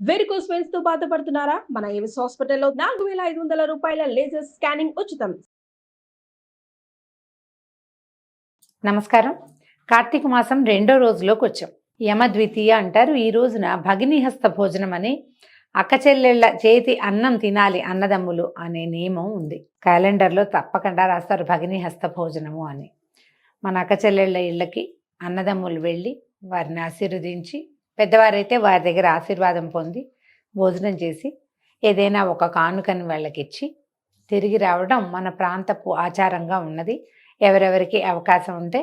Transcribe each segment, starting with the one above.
Varicose veins తో బాధపడుతున్నారా? మన ఏవిస్ హాస్పిటల్లో 4500 రూపాయల లేజర్ స్కానింగ్ ఉచితం. నమస్కారం. కార్తీక మాసం రెండో రోజులోకి వచ్చాం. యమద్వితీయ అంటారు. ఈ రోజున భగినీహస్త భోజనం అని అక్క చెల్లెళ్ళ చేతి అన్నం తినాలి అన్నదమ్ములు అనే నియమం ఉంది. క్యాలెండర్లో తప్పకుండా రాస్తారు భగినీహస్త భోజనము అని. మన అక్క చెల్లెళ్ళ ఇళ్ళకి అన్నదమ్ములు వెళ్ళి వారిని ఆశీర్వదించి, పెద్దవారైతే వారి దగ్గర ఆశీర్వాదం పొంది భోజనం చేసి ఏదైనా ఒక కానుకని వాళ్ళకి ఇచ్చి తిరిగి రావడం మన ప్రాంతపు ఆచారంగా ఉన్నది. ఎవరెవరికి అవకాశం ఉంటే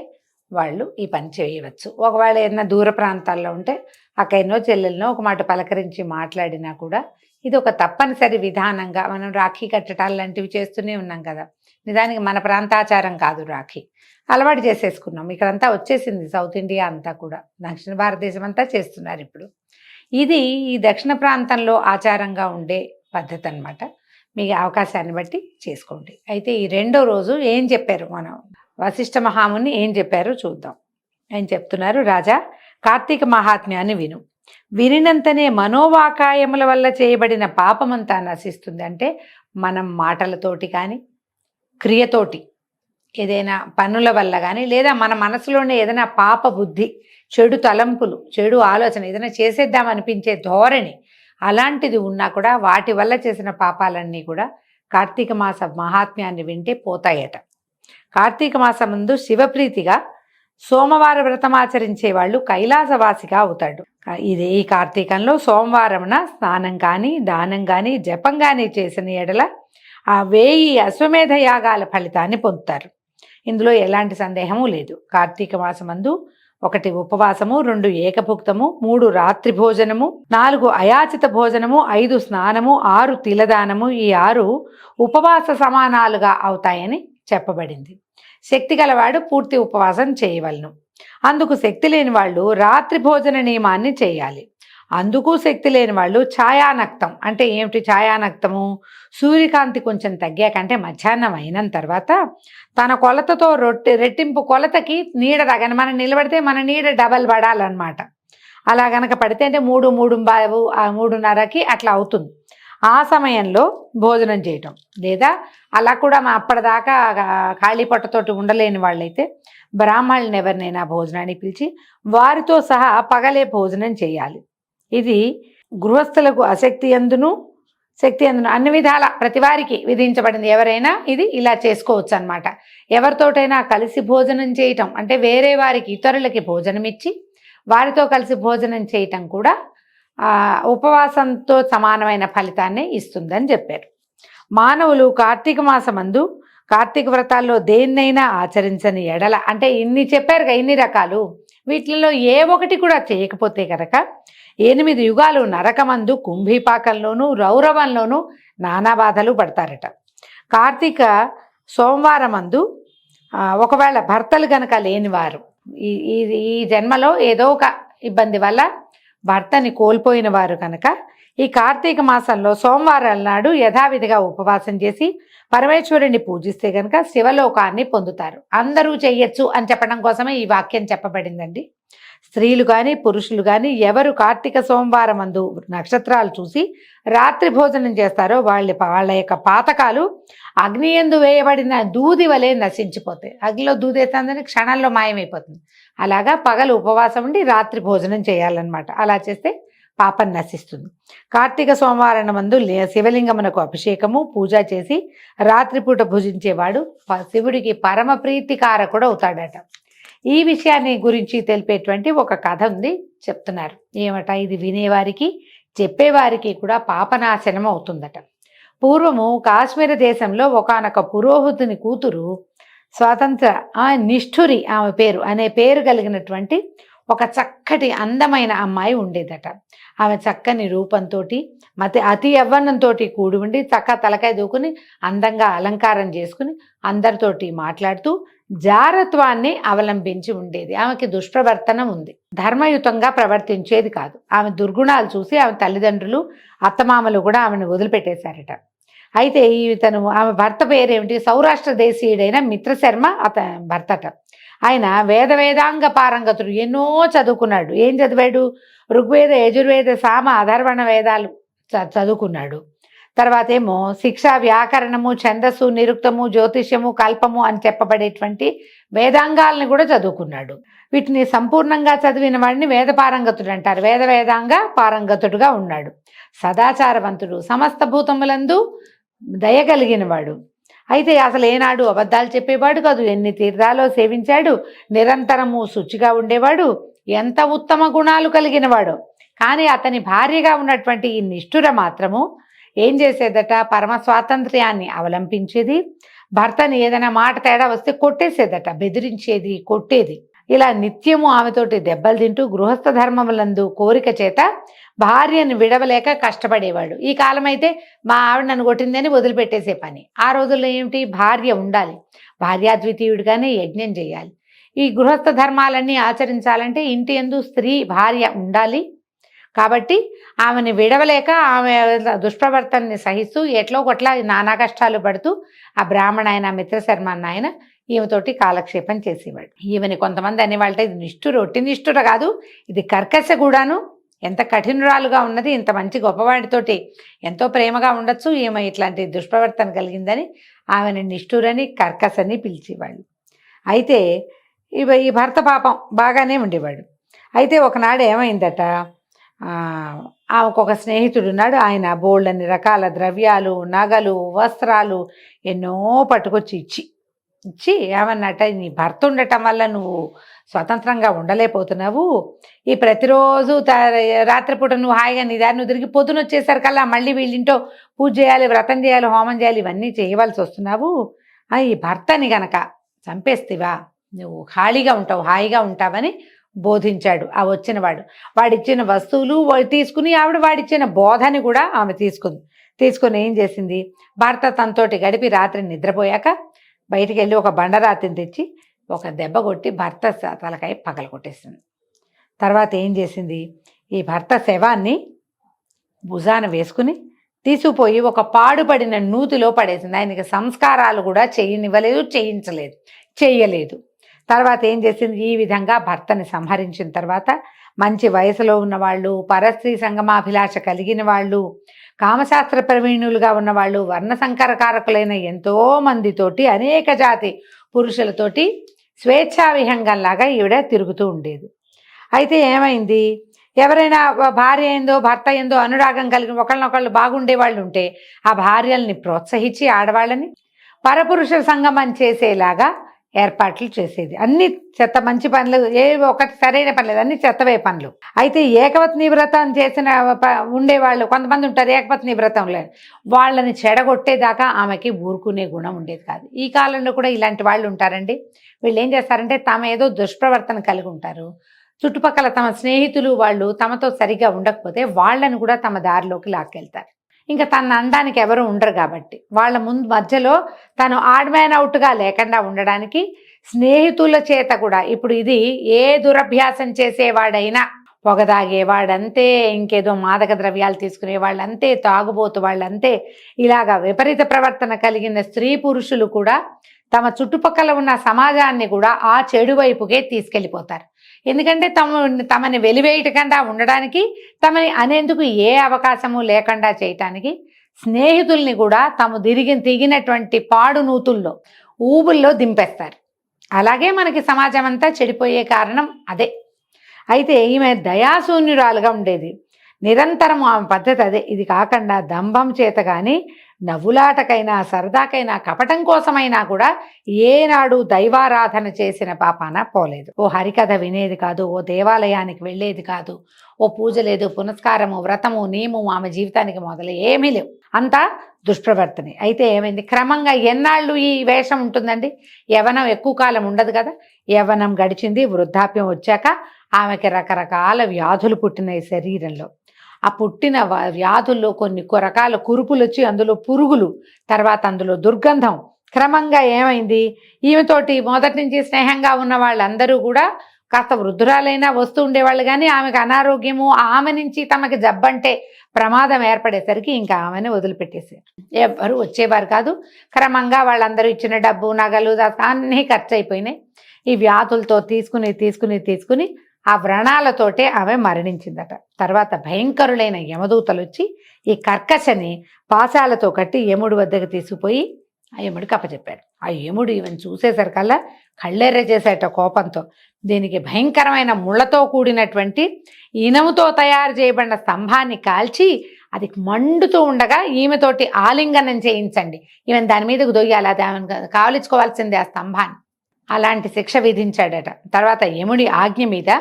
వాళ్ళు ఈ పని చేయవచ్చు. ఒకవేళ ఏదైనా దూర ప్రాంతాల్లో ఉంటే అక్కడనో చెల్లెలనో ఒక మాట పలకరించి మాట్లాడినా కూడా ఇది ఒక తప్పనిసరి విధానంగా మనం రాఖీ కట్టడాలు లాంటివి చేస్తూనే ఉన్నాం కదా. నిజానికి మన ప్రాంతాచారం కాదు రాఖీ, అలవాటు చేసేసుకున్నాం. ఇక్కడంతా వచ్చేసింది, సౌత్ ఇండియా అంతా కూడా, దక్షిణ భారతదేశం అంతా చేస్తున్నారు ఇప్పుడు. ఇది ఈ దక్షిణ ప్రాంతంలో ఆచారంగా ఉండే పద్ధతి అన్నమాట. మీ అవకాశాన్ని బట్టి చేసుకోండి. అయితే ఈ రెండో రోజు ఏం చెప్పారు, మనం వశిష్ఠ మహాముని ఏం చెప్పారో చూద్దాం. ఆయన చెప్తున్నారు, రాజా కార్తీక మహాత్మ్యాన్ని విను. వినినంతనే మనోవాకాయముల వల్ల చేయబడిన పాపమంతా నశిస్తుంది. అంటే మనం మాటలతోటి కానీ క్రియతోటి ఏదైనా పనుల వల్ల కానీ, లేదా మన మనసులోనే ఏదైనా పాప బుద్ధి, చెడు తలంపులు, చెడు ఆలోచన, ఏదైనా చేసేద్దామనిపించే ధోరణి అలాంటిది ఉన్నా కూడా వాటి వల్ల చేసిన పాపాలన్నీ కూడా కార్తీక మాస మహాత్మ్యాన్ని వింటే పోతాయట. కార్తీక మాసం ముందు శివప్రీతిగా సోమవార వ్రతమాచరించే వాళ్ళు కైలాసవాసిగా అవుతాడు. ఈ కార్తీకంలో సోమవారమున స్నానం కానీ దానం కానీ జపం కానీ చేసిన ఎడల ఆ 1000 అశ్వమేధ యాగాల ఫలితాన్ని పొందుతారు. ఇందులో ఎలాంటి సందేహము లేదు. కార్తీక మాసమందు 1 ఉపవాసము, 2 ఏకభుక్తము, 3 రాత్రి భోజనము, 4 అయాచిత భోజనము, 5 స్నానము, 6 తిలదానము, ఈ 6 ఉపవాస సమానాలుగా అవుతాయని చెప్పబడింది. శక్తి గలవాడు పూర్తి ఉపవాసం చేయవలను. అందుకు శక్తి లేని వాళ్ళు రాత్రి భోజన నియమాన్ని చేయాలి. అందుకు శక్తి లేని వాళ్ళు ఛాయానక్తం అంటే ఏమిటి? ఛాయానక్తము సూర్యకాంతి కొంచెం తగ్గాక, అంటే మధ్యాహ్నం అయిన తర్వాత తన కొలతతో రెట్టింపు కొలతకి నీడ తగని, మనం నిలబడితే మన నీడ డబల్ పడాలన్నమాట. అలా గనక పడితే అంటే 3, 3:30కి అట్లా అవుతుంది. ఆ సమయంలో భోజనం చేయటం, లేదా అలా కూడా అప్పటిదాకా ఖాళీ పొట్టతోటి ఉండలేని వాళ్ళైతే బ్రాహ్మణులను ఎవరినైనా భోజనాన్ని పిలిచి వారితో సహా పగలే భోజనం చేయాలి. ఇది గృహస్థులకు శక్తి అందును అన్ని విధాల ప్రతివారికి విధించబడింది. ఎవరైనా ఇది ఇలా చేసుకోవచ్చు అన్నమాట. ఎవరితోటైనా కలిసి భోజనం చేయటం అంటే వేరే వారికి, ఇతరులకి భోజనం ఇచ్చి వారితో కలిసి భోజనం చేయటం కూడా ఉపవాసంతో సమానమైన ఫలితాన్ని ఇస్తుందని చెప్పారు. మానవులు కార్తీక మాసమందు కార్తీక వ్రతాల్లో దేన్నైనా ఆచరించని ఎడల, అంటే ఇన్ని చెప్పారుగా, ఇన్ని రకాలు, వీటిల్లో ఏ ఒకటి కూడా చేయకపోతే కనుక 8 యుగాలు నరకమందు, కుంభీపాకంలోనూ, రౌరవంలోనూ నానా బాధలు పడతారట. కార్తీక సోమవారమందు ఒకవేళ భర్తలు గనక లేనివారు, ఈ జన్మలో ఏదో ఒక ఇబ్బంది వల్ల భర్తని కోల్పోయిన వారు కనుక ఈ కార్తీక మాసంలో సోమవారాల నాడు యథావిధిగా ఉపవాసం చేసి పరమేశ్వరుని పూజిస్తే కనుక శివలోకాన్ని పొందుతారు. అందరూ చెయ్యొచ్చు అని చెప్పడం కోసమే ఈ వాక్యం చెప్పబడిందండి. స్త్రీలు కానీ పురుషులు కానీ ఎవరు కార్తీక సోమవారం అందు నక్షత్రాలు చూసి రాత్రి భోజనం చేస్తారో వాళ్ళ యొక్క పాతకాలు అగ్ని యందు వేయబడిన దూది వలె నశించిపోతాయి. అగ్నిలో దూదేస్తుందని క్షణంలో మాయమైపోతుంది. అలాగా పగలు ఉపవాసం ఉండి రాత్రి భోజనం చేయాలన్నమాట. అలా చేస్తే పాపం నశిస్తుంది. కార్తీక సోమవారం మందు శివలింగమునకు అభిషేకము, పూజ చేసి రాత్రిపూట భుజించేవాడు శివుడికి పరమ ప్రీతికారకుడు అవుతాడట. ఈ విషయాన్ని గురించి తెలిపేటువంటి ఒక కథ ఉంది, చెప్తున్నారు. ఏమట? ఇది వినేవారికి చెప్పేవారికి కూడా పాపనాశనం అవుతుందట. పూర్వము కాశ్మీర దేశంలో ఒకానొక పురోహితుని కూతురు స్వాతంత్ర నిష్ఠురి అనే పేరు కలిగినటువంటి ఒక చక్కటి అందమైన అమ్మాయి ఉండేదట. ఆమె చక్కని రూపంతో అతి యవ్వనంతో కూడి ఉండి తలకాయ దూకుని అందంగా అలంకారం చేసుకుని అందరితోటి మాట్లాడుతూ జారత్వాన్ని అవలంబించి ఉండేది. ఆమెకి దుష్ప్రవర్తనం ఉంది, ధర్మయుతంగా ప్రవర్తించేది కాదు. ఆమె దుర్గుణాలు చూసి ఆమె తల్లిదండ్రులు, అత్తమామలు కూడా ఆమెను వదిలిపెట్టేశారట. అయితే ఆమె భర్త పేరేమిటి? సౌరాష్ట్ర దేశీయుడైన మిత్రశర్మ భర్తట. ఆయన వేదాంగ పారంగతుడు, ఎన్నో చదువుకున్నాడు. ఏం చదివాడు? ఋగ్వేద, యజుర్వేద, సామ, అధర్వణ వేదాలు చదువుకున్నాడు. తర్వాత ఏమో శిక్ష, వ్యాకరణము, ఛందస్సు, నిరుక్తము, జ్యోతిష్యము, కల్పము అని చెప్పబడేటువంటి వేదాంగాల్ని కూడా చదువుకున్నాడు. వీటిని సంపూర్ణంగా చదివిన వాడిని వేద పారంగతుడు అంటారు. వేదాంగ పారంగతుడుగా ఉన్నాడు. సదాచారవంతుడు, సమస్త భూతములందు దయగలిగిన వాడు. అయితే అసలు ఏనాడు అబద్ధాలు చెప్పేవాడు కాదు. ఎన్ని తీర్థాలో సేవించాడు. నిరంతరము శుచిగా ఉండేవాడు. ఎంత ఉత్తమ గుణాలు కలిగినవాడు. కానీ అతని భార్యగా ఉన్నటువంటి ఈ నిష్ఠుర మాత్రము ఏం చేసేదట? పరమ స్వాతంత్ర్యాన్ని అవలంబించేది. భర్తని ఏదైనా మాట తేడా వస్తే కొట్టేసేదట, బెదిరించేది, కొట్టేది. ఇలా నిత్యము ఆమెతోటి దెబ్బలు తింటూ గృహస్థ ధర్మములందు కోరిక చేత భార్యను విడవలేక కష్టపడేవాడు. ఈ కాలం అయితే మా ఆవిడ నన్ను కొట్టిందని వదిలిపెట్టేసే పని. ఆ రోజుల్లో ఏమిటి? భార్య ఉండాలి, భార్యాద్వితీయుడిగానే యజ్ఞం చేయాలి. ఈ గృహస్థ ధర్మాలన్నీ ఆచరించాలంటే ఇంటి యందు స్త్రీ భార్య ఉండాలి. కాబట్టి ఆమెను విడవలేక ఆమె దుష్ప్రవర్తనని సహిస్తూ ఎట్లో కొట్లా నానా కష్టాలు పడుతూ ఆ బ్రాహ్మణ ఆయన, మిత్రశర్మ అన్న ఆయన ఈమెతోటి కాలక్షేపం చేసేవాడు. ఈమెని కొంతమంది అనేవాళ్ళ ఇది నిష్ఠుర, ఒట్టి నిష్ఠుర కాదు, ఇది కర్కశ కూడాను. ఎంత కఠినురాలుగా ఉన్నది, ఇంత మంచి గొప్పవాడితోటి ఎంతో ప్రేమగా ఉండొచ్చు, ఈమె ఇట్లాంటి దుష్ప్రవర్తన కలిగిందని ఆమెను నిష్ఠురని, కర్కశని పిలిచేవాళ్ళు. అయితే ఈ భర్త పాపం బాగానే ఉండేవాడు. అయితే ఒకనాడు ఏమైందట, ఆమెకొక స్నేహితుడు ఉన్నాడు. ఆయన బోళ్ళని రకాల ద్రవ్యాలు, నగలు, వస్త్రాలు ఎన్నో పట్టుకొచ్చి ఇచ్చి ఏమన్నట, నీ భర్త ఉండటం వల్ల నువ్వు స్వతంత్రంగా ఉండలేకపోతున్నావు. ఈ ప్రతిరోజు రాత్రిపూట నువ్వు హాయిగా నీ దారి నువ్వు తిరిగి పొద్దున వచ్చేసరికల్లా మళ్ళీ వీళ్ళింటో పూజ చేయాలి, వ్రతం చేయాలి, హోమం చేయాలి, ఇవన్నీ చేయవలసి వస్తున్నావు. ఈ భర్తని గనక చంపేస్తేవా నువ్వు ఖాళీగా ఉంటావు, హాయిగా ఉంటావని బోధించాడు ఆ వచ్చినవాడు. వాడిచ్చిన వస్తువులు తీసుకుని ఆవిడ వాడిచ్చిన బోధని కూడా ఆమె తీసుకుని ఏం చేసింది, భర్త తనతోటి గడిపి రాత్రి నిద్రపోయాక బయటికి వెళ్ళి ఒక బండరాతిని తెచ్చి ఒక దెబ్బ కొట్టి భర్త తలకాయ పగల కొట్టేసింది. తర్వాత ఏం చేసింది, ఈ భర్త శవాన్ని భుజాన వేసుకుని తీసుకుపోయి ఒక పాడుపడిన నూతిలో పడేసింది. ఆయనకి సంస్కారాలు కూడా చేయనివ్వలేదు, చేయలేదు. తర్వాత ఏం చేసింది, ఈ విధంగా భర్తని సంహరించిన తర్వాత మంచి వయసులో ఉన్నవాళ్ళు, పరస్త్రీ సంగమాభిలాష కలిగిన వాళ్ళు, కామశాస్త్ర ప్రవీణులుగా ఉన్నవాళ్ళు, వర్ణ సంకరకారకులైన ఎంతో మందితోటి, అనేక జాతి పురుషులతోటి స్వేచ్ఛా విహంగంలాగా ఈవిడ తిరుగుతూ ఉండేది. అయితే ఏమైంది, ఎవరైనా భార్య ఏందో భర్త ఏందో అనురాగం కలిగిన ఒకళ్ళనొకళ్ళు బాగుండే వాళ్ళు ఉంటే ఆ భార్యల్ని ప్రోత్సహించి ఆడవాళ్ళని పరపురుష సంగమం చేసేలాగా ఏర్పాట్లు చేసేది. అన్ని చెత్త మంచి పనులు ఏవి ఒకటి సరైన పని లేదు, అన్ని చెత్తవే పనులు. అయితే ఏకపత్ని వ్రతం చేసిన ఉండేవాళ్ళు కొంతమంది ఉంటారు, ఏకపత్ని వ్రతం లేదు, వాళ్ళని చెడగొట్టేదాకా ఆమెకి ఊరుకునే గుణం ఉండేది కాదు. ఈ కాలంలో కూడా ఇలాంటి వాళ్ళు ఉంటారండి. వీళ్ళు ఏం చేస్తారంటే తమ ఏదో దుష్ప్రవర్తన కలిగి ఉంటారు, చుట్టుపక్కల తమ స్నేహితులు వాళ్ళు తమతో సరిగా ఉండకపోతే వాళ్ళని కూడా తమ దారిలోకి లాక్కెళ్తారు. ఇంకా తన అనడానికి ఎవరు ఉండరు కాబట్టి వాళ్ళ మధ్యలో తను ఆడ్మ్యాన్ అవుట్గా లేకుండా ఉండడానికి స్నేహితుల చేత కూడా, ఇప్పుడు ఇది ఏ దురభ్యాసం చేసేవాడైనా, పొగదాగేవాడంతే, ఇంకేదో మాదక ద్రవ్యాలు తీసుకునే వాళ్ళంతే, తాగుబోతు వాళ్ళంతే, ఇలాగా విపరీత ప్రవర్తన కలిగిన స్త్రీ పురుషులు కూడా తమ చుట్టుపక్కల ఉన్న సమాజాన్ని కూడా ఆ చెడు వైపుకే తీసుకెళ్ళిపోతారు. ఎందుకంటే తమని వెలివేయటకుండా ఉండడానికి, తమని అనేందుకు ఏ అవకాశము లేకుండా చేయటానికి స్నేహితుల్ని కూడా తాము దిగినటువంటి పాడు నూతుల్లో, ఊబుల్లో దింపేస్తారు. అలాగే మనకి సమాజం అంతా చెడిపోయే కారణం అదే. అయితే ఈమె దయాశూన్యురాలుగా ఉండేది. నిరంతరం ఆమె పద్ధతి అదే. ఇది కాకుండా దంభం చేత కానీ, నవ్వులాటకైనా, సరదాకైనా, కపటం కోసమైనా కూడా ఏనాడు దైవారాధన చేసిన పాపాన పోలేదు. ఓ హరికథ వినేది కాదు, ఓ దేవాలయానికి వెళ్ళేది కాదు, ఓ పూజ లేదు, పునస్కారము, వ్రతము, నియమము ఆమె జీవితానికి మొదలు ఏమీ లేవు. అంతా దుష్ప్రవర్తనే. అయితే ఏమైంది, క్రమంగా ఎన్నాళ్ళు ఈ వేషం ఉంటుందండి, యవ్వనం ఎక్కువ కాలం ఉండదు కదా. యవ్వనం గడిచింది, వృద్ధాప్యం వచ్చాక ఆమెకి రకరకాల వ్యాధులు పుట్టినాయి శరీరంలో. ఆ పుట్టిన వ్యాధుల్లో కొన్ని రకాల కురుపులు వచ్చి అందులో పురుగులు, తర్వాత అందులో దుర్గంధం. క్రమంగా ఏమైంది, ఈమెతోటి మొదటి నుంచి స్నేహంగా ఉన్న వాళ్ళందరూ కూడా కాస్త వృద్ధురాలైనా వస్తూ ఉండేవాళ్ళు, కానీ ఆమెకు అనారోగ్యము, ఆమె నుంచి తమకి జబ్బంటే ప్రమాదం ఏర్పడేసరికి ఇంకా ఆమెను వదిలిపెట్టేసారు. ఎవ్వరు వచ్చేవారు కాదు. క్రమంగా వాళ్ళందరూ ఇచ్చిన డబ్బు, నగలు అన్నీ ఖర్చు అయిపోయినాయి. ఈ వ్యాధులతో తీసుకుని ఆ వ్రణాలతోటే ఆమె మరణించిందట. తర్వాత భయంకరులైన యమదూతలు వచ్చి ఈ కర్కశని పాశాలతో కట్టి యముడి వద్దకు తీసుకుపోయి ఆ యముడికి అప్పచెప్పాడు. ఆ యముడు ఈవెన్ చూసేసరికల్లా కళ్ళెర్ర చేసేట కోపంతో దీనికి భయంకరమైన ముళ్ళతో కూడినటువంటి ఇనుముతో తయారు చేయబడిన స్తంభాన్ని కాల్చి అది మండుతూ ఉండగా ఈమెతోటి ఆలింగనం చేయించండి, ఈవెన్ దాని మీదకు దొయ్యాలి, అది ఆమెను కావలించుకోవాల్సిందే ఆ స్తంభాన్ని. అలాంటి శిక్ష విధించాడట. తర్వాత యముడి ఆజ్ఞ మీద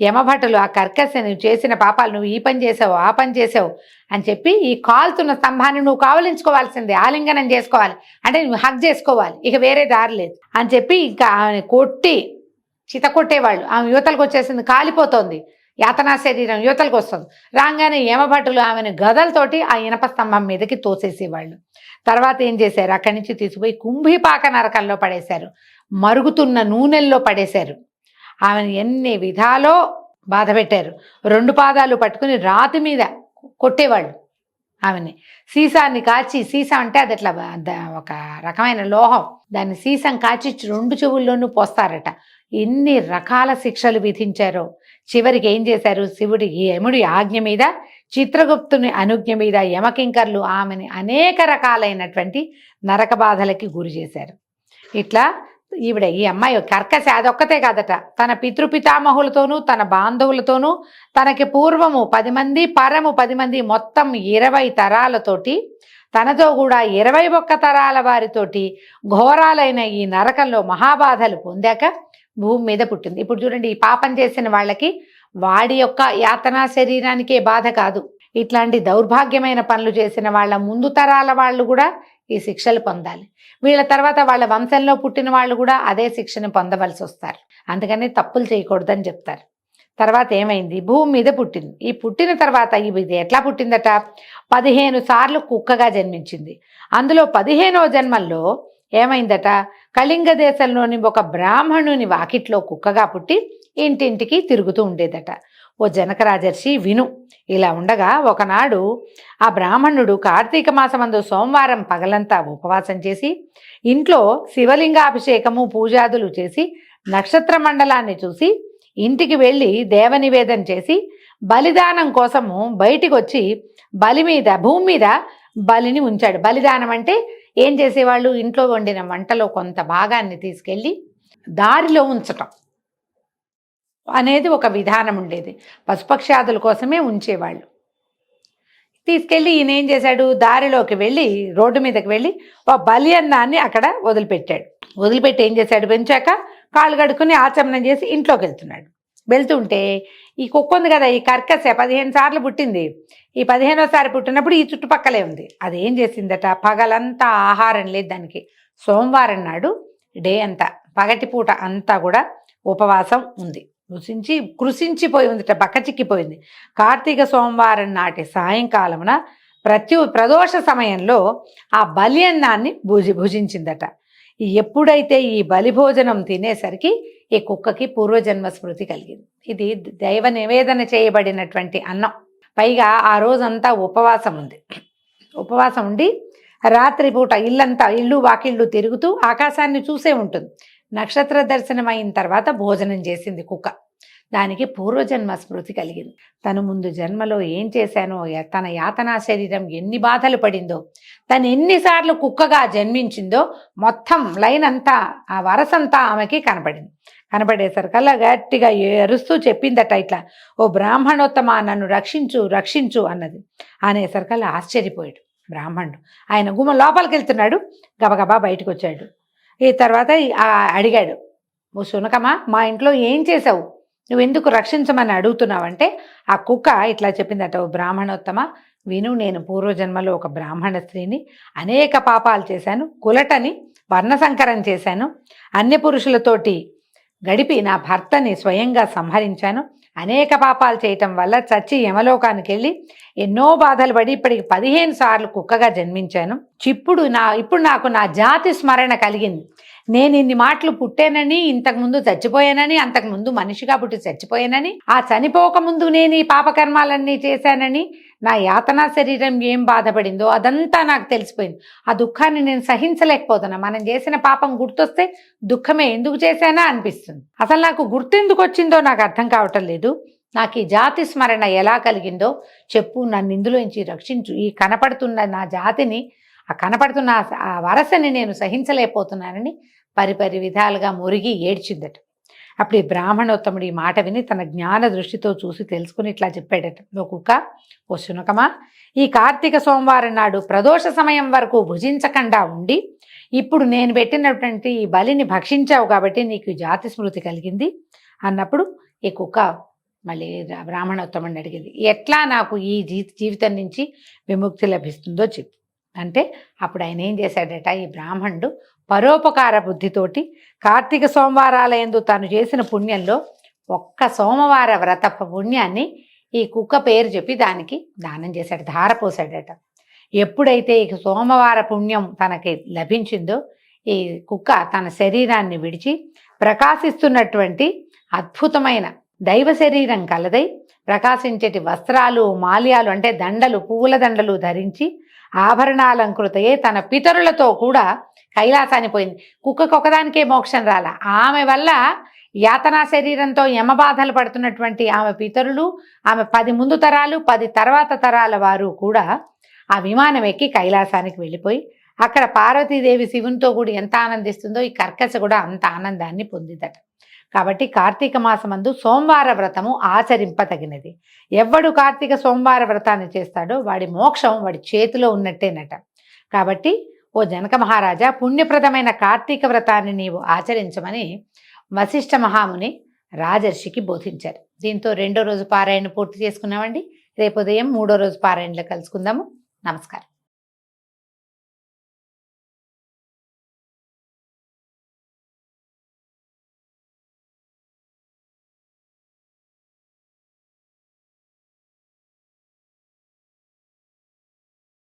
యమభటులు ఆ కర్కశని చేసిన పాపాలు, నువ్వు ఈ పని చేసావు ఆ పని చేసావు అని చెప్పి ఈ కాలుతున్న స్తంభాన్ని నువ్వు కావలించుకోవాల్సిందే, ఆలింగనం చేసుకోవాలి, అంటే నువ్వు హగ్ చేసుకోవాలి, ఇక వేరే దారి లేదు అని చెప్పి ఇంకా ఆమె కొట్టి చిత కొట్టేవాళ్ళు. ఆమె యువతలకు వచ్చేసింది, కాలిపోతోంది, యాతనా శరీరం యువతలకు వస్తుంది. రాగానే యమభటులు ఆమెను గదలతోటి ఆ ఇనప స్తంభం మీదకి తోసేసేవాళ్ళు. తర్వాత ఏం చేశారు, అక్కడి నుంచి తీసుకుపోయి కుంభిపాక నరకంలో పడేశారు, మరుగుతున్న నూనెల్లో పడేశారు. ఆమెను ఎన్ని విధాలో బాధ పెట్టారు. 2 పాదాలు పట్టుకుని రాతి మీద కొట్టేవాళ్ళు ఆమెని. సీసాన్ని కాచి, సీసా అంటే అది అట్లా ఒక రకమైన లోహం, దాన్ని సీసం కాచి 2 చెవుల్లోనూ పోస్తారట. ఎన్ని రకాల శిక్షలు విధించారో. చివరికి ఏం చేశారు, శివుడి యముడి ఆజ్ఞ మీద, చిత్రగుప్తుని అనుజ్ఞ మీద యమకింకర్లు ఆమెని అనేక రకాలైనటువంటి నరక బాధలకి గురి చేశారు. ఇట్లా ఈవిడ ఈ అమ్మాయి కర్కశ అదొక్కతే కాదట, తన పితృపితామహులతోనూ తన బాంధవులతోనూ తనకి పూర్వము 10 మంది పరము 10 మంది మొత్తం 20 తరాలతోటి తనతో కూడా 21 తరాల వారితోటి ఘోరాలైన ఈ నరకంలో మహాబాధలు పొందాక భూమి మీద పుట్టింది. ఇప్పుడు చూడండి, ఈ పాపం చేసిన వాళ్ళకి వాడి యొక్క యాతనా శరీరానికే బాధ కాదు, ఇట్లాంటి దౌర్భాగ్యమైన పనులు చేసిన వాళ్ళ ముందు తరాల వాళ్ళు కూడా ఈ శిక్షలు పొందాలి. వీళ్ళ తర్వాత వాళ్ళ వంశంలో పుట్టిన వాళ్ళు కూడా అదే శిక్షను పొందవలసి వస్తారు. అందుకని తప్పులు చేయకూడదని చెప్తారు. తర్వాత ఏమైంది, భూమి మీద పుట్టింది. ఈ పుట్టిన తర్వాత ఇది ఎట్లా పుట్టిందట, 15 సార్లు కుక్కగా జన్మించింది. అందులో 15వ జన్మల్లో ఏమైందట, కళింగ దేశంలోని ఒక బ్రాహ్మణుని వాకిట్లో కుక్కగా పుట్టి ఇంటింటికి తిరుగుతూ ఉండేదట. ఓ జనక రాజర్షి విను. ఇలా ఉండగా ఒకనాడు ఆ బ్రాహ్మణుడు కార్తీక మాసమందు సోమవారం పగలంతా ఉపవాసం చేసి ఇంట్లో శివలింగాభిషేకము పూజాదులు చేసి నక్షత్ర మండలాన్ని చూసి ఇంటికి వెళ్ళి దేవనివేదన చేసి బలిదానం కోసము బయటికి వచ్చి భూమి మీద బలిని ఉంచాడు. బలిదానం అంటే ఏం చేసేవాళ్ళు, ఇంట్లో వండిన వంటలో కొంత భాగాన్ని తీసుకెళ్ళి దారిలో ఉంచటం అనేది ఒక విధానం ఉండేది. పశుపక్షాదుల కోసమే ఉంచేవాళ్ళు. తీసుకెళ్ళి ఈయన ఏం చేశాడు, దారిలోకి వెళ్ళి రోడ్డు మీదకి వెళ్ళి ఒక బలి అన్నాన్ని అక్కడ వదిలిపెట్టాడు. వదిలిపెట్టి ఏం చేశాడు, పెంచాక కాళ్ళు కడుక్కుని ఆచమనం చేసి ఇంట్లోకి వెళ్తుంటే ఈ కుక్క ఉంది కదా, ఈ కర్కశ 15 సార్లు పుట్టింది. ఈ 15వసారి పుట్టినప్పుడు ఈ చుట్టుపక్కలే ఉంది. అది ఏం చేసిందట, పగలంతా ఆహారం లేదు దానికి. సోమవారం నాడు డే అంతా పగటిపూట అంతా కూడా ఉపవాసం ఉంది. కృషించిపోయి ఉందిట, బక్కచిక్కిపోయింది. కార్తీక సోమవారం నాటి సాయంకాలమున ప్రదోష సమయంలో ఆ బలి అన్నాన్ని భుజించిందట. ఎప్పుడైతే ఈ బలిభోజనం తినేసరికి ఈ కుక్కకి పూర్వజన్మ స్మృతి కలిగింది. ఇది దైవ నివేదన చేయబడినటువంటి అన్నం. పైగా ఆ రోజంతా ఉపవాసం ఉండి రాత్రిపూట ఇల్లు వాకిళ్ళు తిరుగుతూ ఆకాశాన్ని చూసే ఉంటుంది. నక్షత్ర దర్శనం అయిన తర్వాత భోజనం చేసింది కుక్క. దానికి పూర్వజన్మ స్మృతి కలిగింది. తను ముందు జన్మలో ఏం చేశానో, తన యాతనా శరీరం ఎన్ని బాధలు పడిందో, తను ఎన్నిసార్లు కుక్కగా జన్మించిందో మొత్తం లైన్ అంతా, ఆ వరసంతా ఆమెకి కనపడేసరికల్లా గట్టిగా ఎరుస్తూ చెప్పిందట ఇట్లా, ఓ బ్రాహ్మణోత్తమ నన్ను రక్షించు అన్నది. అనేసరికల్లా ఆశ్చర్యపోయాడు బ్రాహ్మణుడు. ఆయన గుమ్మ లోపలికి వెళ్తున్నాడు, గబగబా బయటకు వచ్చాడు. ఈ తర్వాత అడిగాడు, ఓ శునకమా, మా ఇంట్లో ఏం చేసావు, నువ్వెందుకు రక్షించమని అడుగుతున్నావంటే ఆ కుక్క ఇట్లా చెప్పిందట, ఓ బ్రాహ్మణోత్తమ విను, నేను పూర్వజన్మలో ఒక బ్రాహ్మణ స్త్రీని, అనేక పాపాలు చేశాను, కులటని వర్ణసంకరం చేశాను, అన్య పురుషులతోటి గడిపి నా భర్తని స్వయంగా సంహరించాను, అనేక పాపాలు చేయటం వల్ల చచ్చి యమలోకానికి వెళ్ళి ఎన్నో బాధలు పడి ఇప్పటికి 15 సార్లు కుక్కగా జన్మించాను. ఇప్పుడు నాకు నా జాతి స్మరణ కలిగింది. నేను ఇన్ని మాటలు పుట్టానని, ఇంతకుముందు చచ్చిపోయానని, అంతకుముందు మనిషిగా పుట్టి చచ్చిపోయానని, ఆ చనిపోక ముందు నేను ఈ పాపకర్మాలన్నీ చేశానని నా యాతనా శరీరం ఏం బాధపడిందో అదంతా నాకు తెలిసిపోయింది. ఆ దుఃఖాన్ని నేను సహించలేకపోతున్నా. మనం చేసిన పాపం గుర్తొస్తే దుఃఖమే ఎందుకు చేశానా అనిపిస్తుంది. అసలు నాకు గుర్తెందుకు వచ్చిందో నాకు అర్థం కావటం లేదు. నాకు ఈ జాతి స్మరణ ఎలా కలిగిందో చెప్పు, నన్ను ఇందులోంచి రక్షించు. ఈ కనపడుతున్న నా జాతిని, ఆ కనపడుతున్న ఆ వరసని నేను సహించలేకపోతున్నానని పరిపరి విధాలుగా మురిగి ఏడ్చిందట. అప్పుడు ఈ బ్రాహ్మణోత్తముడు ఈ మాట విని తన జ్ఞాన దృష్టితో చూసి తెలుసుకుని ఇట్లా చెప్పాడట. ఓ కుక్క, ఓ శునకమా, ఈ కార్తీక సోమవారం నాడు ప్రదోష సమయం వరకు భుజించకుండా ఉండి ఇప్పుడు నేను పెట్టినటువంటి ఈ బలిని భక్షించావు కాబట్టి నీకు జాతి స్మృతి కలిగింది అన్నప్పుడు ఈ కుక్క మళ్ళీ బ్రాహ్మణోత్తముడిని అడిగింది, ఎట్లా నాకు ఈ జీవితం నుంచి విముక్తి లభిస్తుందో చెప్పు అంటే అప్పుడు ఆయన ఏం చేశాడట, ఈ బ్రాహ్మణుడు పరోపకార బుద్ధితోటి కార్తీక సోమవారాలయందు తాను చేసిన పుణ్యంలో ఒక్క సోమవార వ్రత పుణ్యాన్ని ఈ కుక్క పేరు చెప్పి దానికి దానం చేశాడు, ధారపోసాడట. ఎప్పుడైతే ఈ సోమవార పుణ్యం తనకి లభించిందో ఈ కుక్క తన శరీరాన్ని విడిచి ప్రకాశిస్తున్నటువంటి అద్భుతమైన దైవ శరీరం కలదై ప్రకాశించేటి వస్త్రాలు, మాల్యాలు అంటే దండలు, పువ్వుల దండలు ధరించి ఆభరణాలంకృతయే తన పితరులతో కూడా కైలాసాన్ని పోయింది. కుక్కకు ఒకదానికే మోక్షం రాల, ఆమె వల్ల యాతనా శరీరంతో యమబాధలు పడుతున్నటువంటి ఆమె పితరులు, ఆమె 10 ముందు తరాలు 10 తర్వాత తరాల వారు కూడా ఆ విమానం ఎక్కి కైలాసానికి వెళ్ళిపోయి అక్కడ పార్వతీదేవి శివునితో కూడా ఎంత ఆనందిస్తుందో ఈ కర్కశ కూడా అంత ఆనందాన్ని పొందిదట. కాబట్టి కార్తీక మాసమందు సోమవార వ్రతము ఆచరింపతగినది. ఎవడు కార్తీక సోమవార వ్రతాన్ని చేస్తాడో వాడి మోక్షం వాడి చేతిలో ఉన్నట్టేనట. కాబట్టి ఓ జనక మహారాజా, పుణ్యప్రదమైన కార్తీక వ్రతాన్ని నీవు ఆచరించమని వశిష్ఠ మహాముని రాజర్షికి బోధించారు. దీంతో 2వ రోజు పారాయణ పూర్తి చేసుకున్నామండి. రేపు ఉదయం 3వ రోజు పారాయణలో కలుసుకుందాము. నమస్కారం.